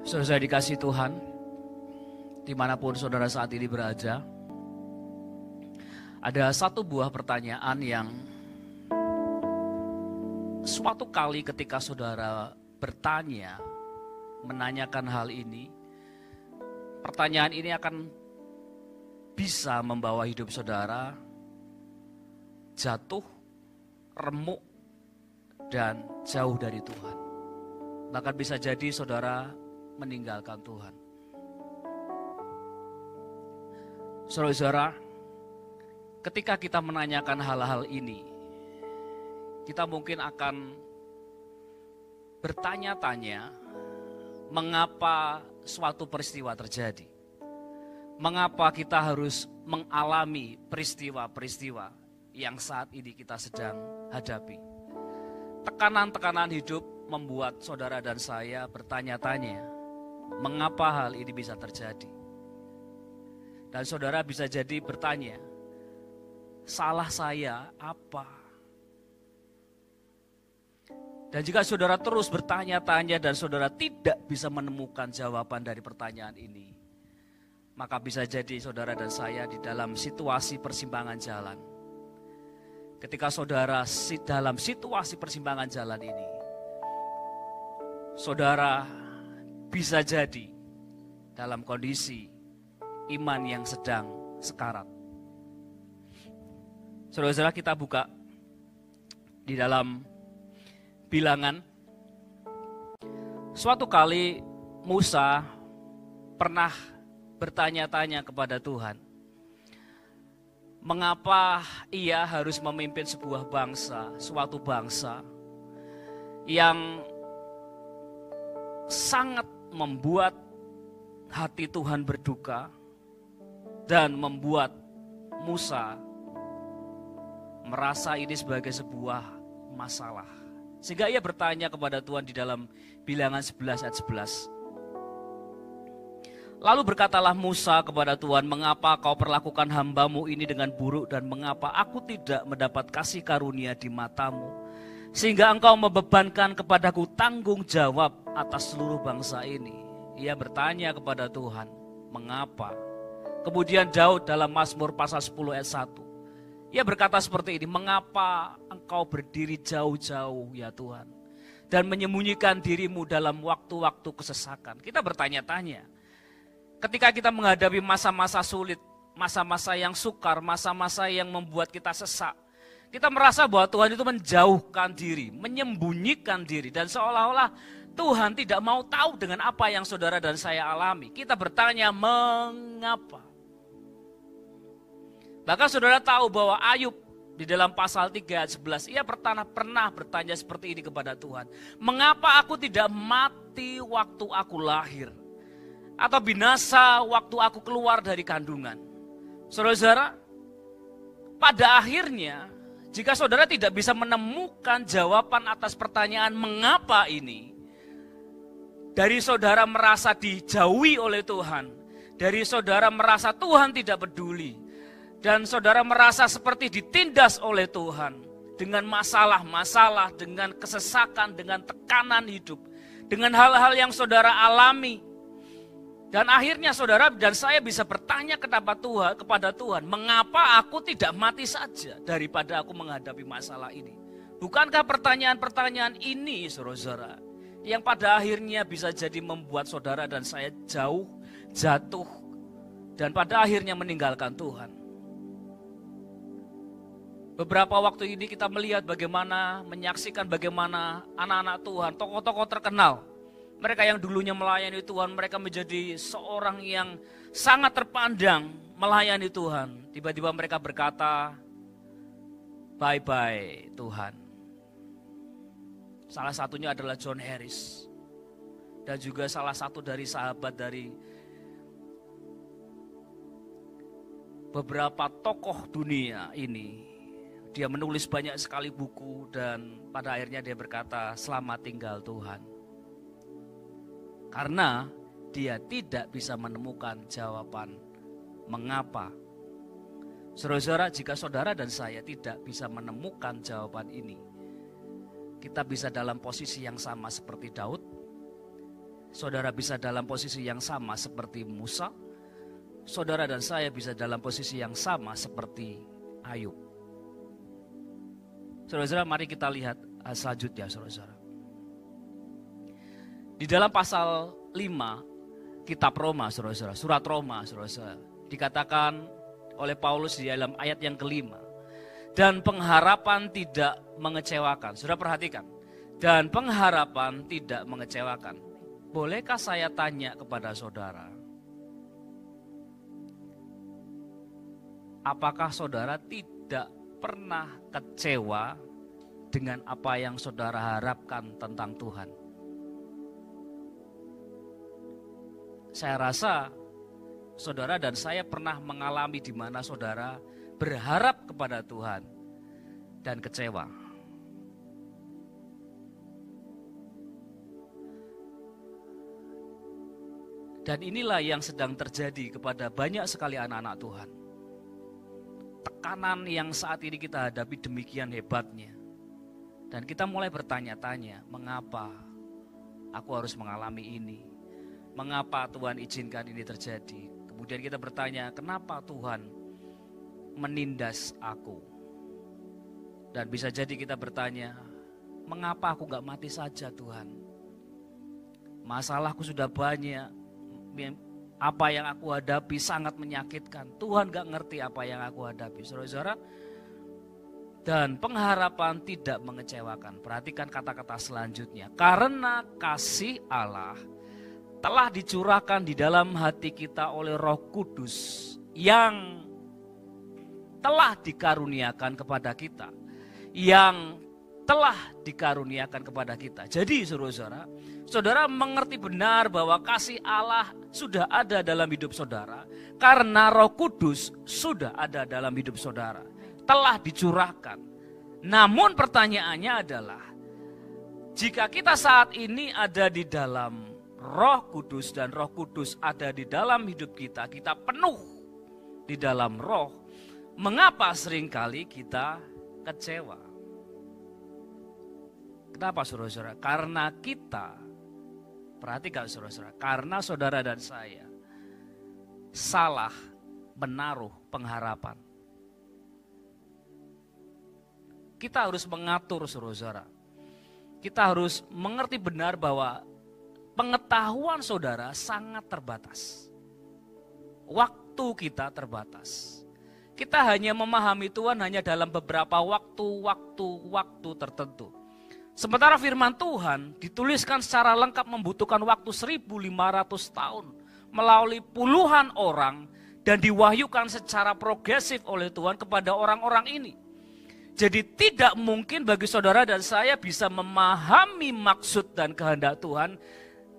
Saudara dikasih Tuhan, dimanapun saudara saat ini berada, ada satu buah pertanyaan yang suatu kali ketika saudara bertanya, menanyakan hal ini, pertanyaan ini akan bisa membawa hidup saudara jatuh, remuk, dan jauh dari Tuhan. Bahkan bisa jadi saudara meninggalkan Tuhan. Saudara, ketika kita menanyakan hal-hal ini, kita mungkin akan bertanya-tanya mengapa suatu peristiwa terjadi. Mengapa kita harus mengalami peristiwa-peristiwa yang saat ini kita sedang hadapi. Tekanan-tekanan hidup membuat saudara dan saya bertanya-tanya, mengapa hal ini bisa terjadi? Dan saudara bisa jadi bertanya, salah saya apa? Dan jika saudara terus bertanya-tanya dan saudara tidak bisa menemukan jawaban dari pertanyaan ini, maka bisa jadi saudara dan saya di dalam situasi persimpangan jalan. Ketika saudara dalam situasi persimpangan jalan ini, saudara bisa jadi dalam kondisi iman yang sedang sekarat. Saudara-saudara, kita buka di dalam Bilangan. Suatu kali Musa pernah bertanya-tanya kepada Tuhan, mengapa ia harus memimpin sebuah bangsa, suatu bangsa yang sangat membuat hati Tuhan berduka dan membuat Musa merasa ini sebagai sebuah masalah. Sehingga ia bertanya kepada Tuhan di dalam Bilangan 11 ayat 11. Lalu berkatalah Musa kepada Tuhan, mengapa kau perlakukan hambamu ini dengan buruk dan mengapa aku tidak mendapat kasih karunia di matamu? Sehingga engkau membebankan kepadaku tanggung jawab atas seluruh bangsa ini. Ia bertanya kepada Tuhan, mengapa? Kemudian Daud dalam Mazmur pasal 10 ayat 1. Ia berkata seperti ini, mengapa engkau berdiri jauh-jauh ya Tuhan, dan menyembunyikan dirimu dalam waktu-waktu kesesakan. Kita bertanya-tanya, ketika kita menghadapi masa-masa sulit, masa-masa yang sukar, masa-masa yang membuat kita sesak, kita merasa bahwa Tuhan itu menjauhkan diri, menyembunyikan diri, dan seolah-olah Tuhan tidak mau tahu dengan apa yang saudara dan saya alami. Kita bertanya, mengapa? Bahkan saudara tahu bahwa Ayub di dalam pasal 3 ayat 11, ia pernah bertanya seperti ini kepada Tuhan. Mengapa aku tidak mati waktu aku lahir? Atau binasa waktu aku keluar dari kandungan? Saudara-saudara, pada akhirnya, jika saudara tidak bisa menemukan jawaban atas pertanyaan mengapa ini, dari saudara merasa dijauhi oleh Tuhan, dari saudara merasa Tuhan tidak peduli, dan saudara merasa seperti ditindas oleh Tuhan dengan masalah-masalah, dengan kesesakan, dengan tekanan hidup, dengan hal-hal yang saudara alami. Dan akhirnya saudara dan saya bisa bertanya kepada Tuhan, mengapa aku tidak mati saja daripada aku menghadapi masalah ini? Bukankah pertanyaan-pertanyaan ini, saudara, yang pada akhirnya bisa jadi membuat saudara dan saya jauh, jatuh, dan pada akhirnya meninggalkan Tuhan? Beberapa waktu ini kita melihat menyaksikan bagaimana anak-anak Tuhan, tokoh-tokoh terkenal, mereka yang dulunya melayani Tuhan, mereka menjadi seorang yang sangat terpandang melayani Tuhan. Tiba-tiba mereka berkata, bye-bye Tuhan. Salah satunya adalah John Harris. Dan juga salah satu dari sahabat dari beberapa tokoh dunia ini. Dia menulis banyak sekali buku dan pada akhirnya dia berkata, selamat tinggal Tuhan. Karena dia tidak bisa menemukan jawaban mengapa. Saudara-saudara, jika saudara dan saya tidak bisa menemukan jawaban ini, kita bisa dalam posisi yang sama seperti Daud. saudara bisa dalam posisi yang sama seperti Musa, saudara dan saya bisa dalam posisi yang sama seperti Ayub. Saudara-saudara, mari kita lihat selanjutnya, saudara-saudara. Di dalam pasal 5 kitab Roma, saudara-saudara, surat Roma, saudara-saudara, dikatakan oleh Paulus di dalam ayat yang kelima, dan pengharapan tidak mengecewakan. Saudara perhatikan, dan pengharapan tidak mengecewakan. Bolehkah saya tanya kepada saudara, apakah saudara tidak pernah kecewa dengan apa yang saudara harapkan tentang Tuhan? Saya rasa saudara dan saya pernah mengalami di mana saudara berharap kepada Tuhan dan kecewa. Dan inilah yang sedang terjadi kepada banyak sekali anak-anak Tuhan. Tekanan yang saat ini kita hadapi demikian hebatnya. Dan kita mulai bertanya-tanya, mengapa aku harus mengalami ini? Mengapa Tuhan izinkan ini terjadi? Kemudian kita bertanya, kenapa Tuhan menindas aku? Dan bisa jadi kita bertanya, mengapa aku gak mati saja Tuhan? Masalahku sudah banyak, apa yang aku hadapi sangat menyakitkan. Tuhan gak ngerti apa yang aku hadapi. Saudara-saudara, dan pengharapan tidak mengecewakan. Perhatikan kata-kata selanjutnya. Karena kasih Allah telah dicurahkan di dalam hati kita oleh Roh Kudus yang telah dikaruniakan kepada kita. Yang telah dikaruniakan kepada kita. Jadi saudara-saudara, saudara mengerti benar bahwa kasih Allah sudah ada dalam hidup saudara. Karena Roh Kudus sudah ada dalam hidup saudara. Telah dicurahkan. Namun pertanyaannya adalah, jika kita saat ini ada di dalam Roh Kudus dan Roh Kudus ada di dalam hidup kita, kita penuh di dalam Roh, mengapa seringkali kita kecewa? Kenapa saudara-saudara? Karena kita, perhatikan saudara-saudara, karena saudara dan saya salah menaruh pengharapan. Kita harus mengatur saudara-saudara. Kita harus mengerti benar bahwa pengetahuan saudara sangat terbatas. Waktu kita terbatas. Kita hanya memahami Tuhan hanya dalam beberapa waktu tertentu. Sementara firman Tuhan dituliskan secara lengkap membutuhkan waktu 1500 tahun. Melalui puluhan orang dan diwahyukan secara progresif oleh Tuhan kepada orang-orang ini. Jadi tidak mungkin bagi saudara dan saya bisa memahami maksud dan kehendak Tuhan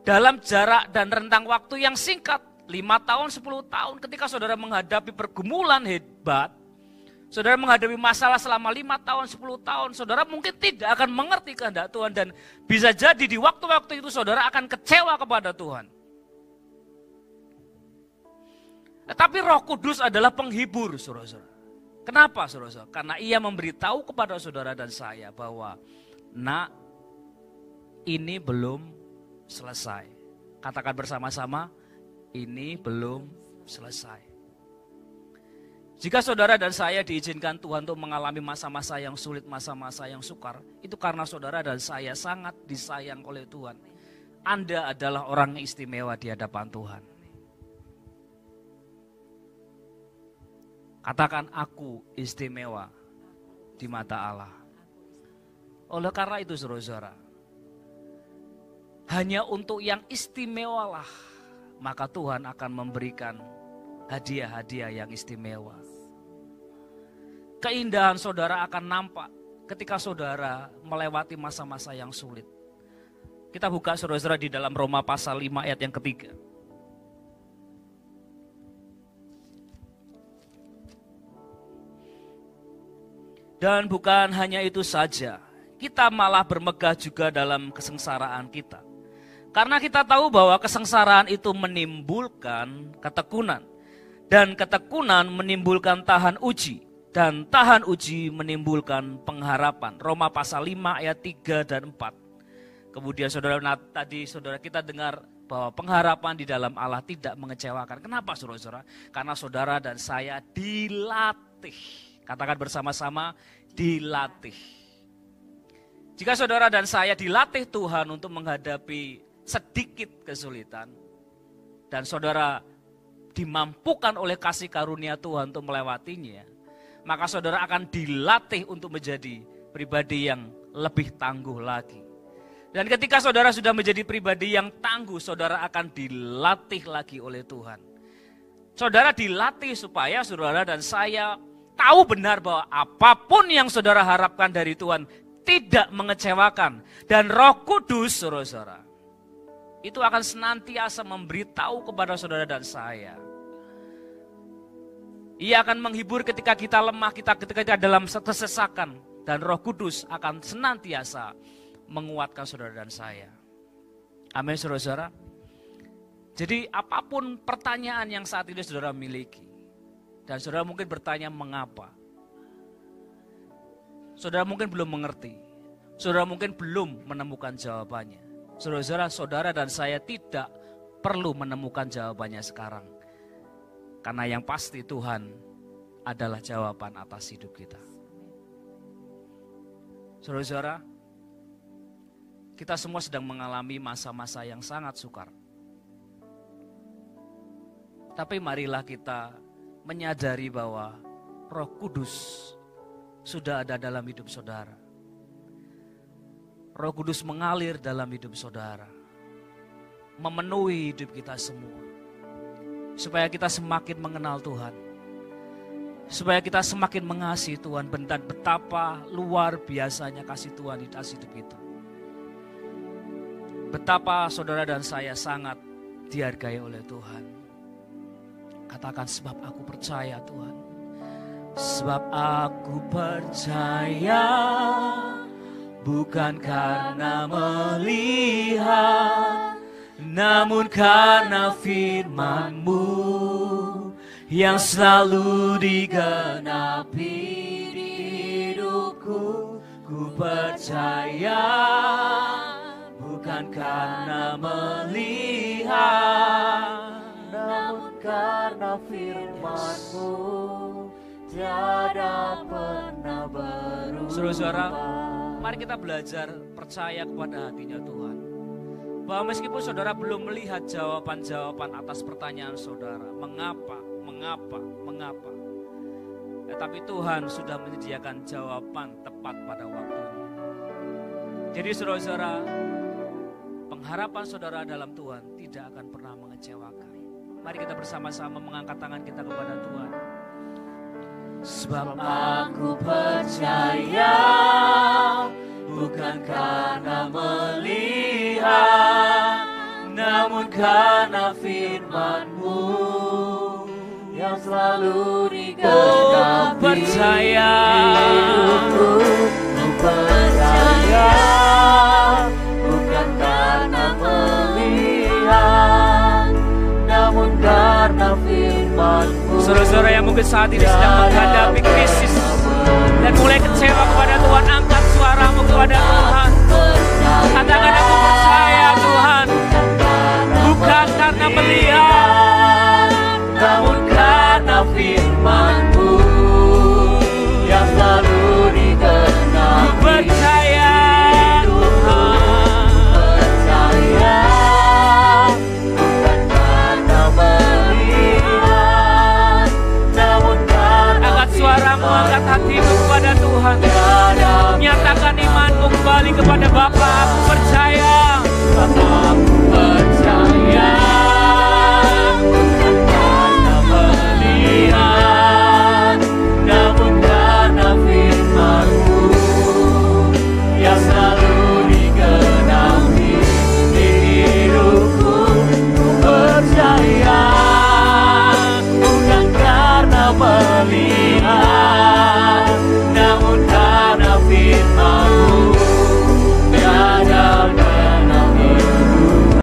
dalam jarak dan rentang waktu yang singkat. 5 tahun, 10 tahun ketika saudara menghadapi pergumulan hebat, saudara menghadapi masalah selama 5 tahun, 10 tahun, saudara mungkin tidak akan mengerti kehendak Tuhan. Dan bisa jadi di waktu-waktu itu saudara akan kecewa kepada Tuhan. Tetapi Roh Kudus adalah penghibur saudara-saudara. Kenapa saudara-saudara? Karena ia memberitahu kepada saudara dan saya bahwa nak, ini belum selesai. Katakan bersama-sama, ini belum selesai. Jika saudara dan saya diizinkan Tuhan untuk mengalami masa-masa yang sulit, masa-masa yang sukar, itu karena saudara dan saya sangat disayang oleh Tuhan. Anda adalah orang yang istimewa di hadapan Tuhan. Katakan, aku istimewa di mata Allah. Oleh karena itu saudara-saudara, hanya untuk yang istimewalah maka Tuhan akan memberikan hadiah-hadiah yang istimewa. Keindahan saudara akan nampak ketika saudara melewati masa-masa yang sulit. Kita buka saudara-saudara di dalam Roma pasal 5 ayat yang ketiga. Dan bukan hanya itu saja, kita malah bermegah juga dalam kesengsaraan kita. Karena kita tahu bahwa kesengsaraan itu menimbulkan ketekunan. Dan ketekunan menimbulkan tahan uji. Dan tahan uji menimbulkan pengharapan. Roma pasal 5 ayat 3 dan 4. Kemudian tadi saudara kita dengar bahwa pengharapan di dalam Allah tidak mengecewakan. Kenapa saudara-saudara? Karena saudara dan saya dilatih. Katakan bersama-sama, dilatih. Jika saudara dan saya dilatih Tuhan untuk menghadapi sedikit kesulitan, dan saudara dimampukan oleh kasih karunia Tuhan untuk melewatinya, maka saudara akan dilatih untuk menjadi pribadi yang lebih tangguh lagi. Dan ketika saudara sudah menjadi pribadi yang tangguh, saudara akan dilatih lagi oleh Tuhan. Saudara dilatih supaya saudara dan saya tahu benar bahwa apapun yang saudara harapkan dari Tuhan tidak mengecewakan. Dan Roh Kudus, saudara, itu akan senantiasa memberitahu kepada saudara dan saya. Ia akan menghibur ketika kita lemah, ketika kita dalam kesesakan. Dan Roh Kudus akan senantiasa menguatkan saudara dan saya. Amin, saudara-saudara. Jadi apapun pertanyaan yang saat ini saudara miliki, dan saudara mungkin bertanya mengapa, saudara mungkin belum mengerti, saudara mungkin belum menemukan jawabannya. Saudara-saudara, saudara dan saya tidak perlu menemukan jawabannya sekarang. Karena yang pasti Tuhan adalah jawaban atas hidup kita. Saudara-saudara, kita semua sedang mengalami masa-masa yang sangat sukar. Tapi marilah kita menyadari bahwa Roh Kudus sudah ada dalam hidup saudara. Roh Kudus mengalir dalam hidup saudara, memenuhi hidup kita semua, supaya kita semakin mengenal Tuhan, supaya kita semakin mengasihi Tuhan, dan betapa luar biasanya kasih Tuhan di atas hidup kita. Betapa saudara dan saya sangat dihargai oleh Tuhan. Katakan, sebab aku percaya Tuhan. Sebab aku percaya, bukan karena melihat, namun karena firman-Mu yang selalu digenapi hidupku. Ku percaya, bukan karena melihat, namun karena firman-Mu tiada pernah berubah. Saudara-saudara, mari kita belajar percaya kepada hatinya Tuhan. Bahwa meskipun saudara belum melihat jawaban-jawaban atas pertanyaan saudara, mengapa. Tetapi Tuhan sudah menyediakan jawaban tepat pada waktunya. Jadi saudara-saudara, pengharapan saudara dalam Tuhan tidak akan pernah mengecewakan. Mari kita bersama-sama mengangkat tangan kita kepada Tuhan. Sebab aku percaya, bukan karena melihat, namun karena firman-Mu yang selalu digenapi hidupku. Ku percaya, bukan karena melihat, namun karena firman-Mu. Saudara-saudara yang mungkin saat ini sedang menghadapi krisis dan mulai kecewa kepada Tuhan, angkat suaramu kepada Tuhan. Katakan, aku percaya Tuhan, bukan karena melihat, namun karena firman-Mu yang selalu digenapi. Ku percaya Tuhan, percaya, bukan karena melihat, namun karena angkat suaramu, angkat hatimu kepada Tuhan. Nyatakan imanmu kembali kepada Bapa. Aku percaya,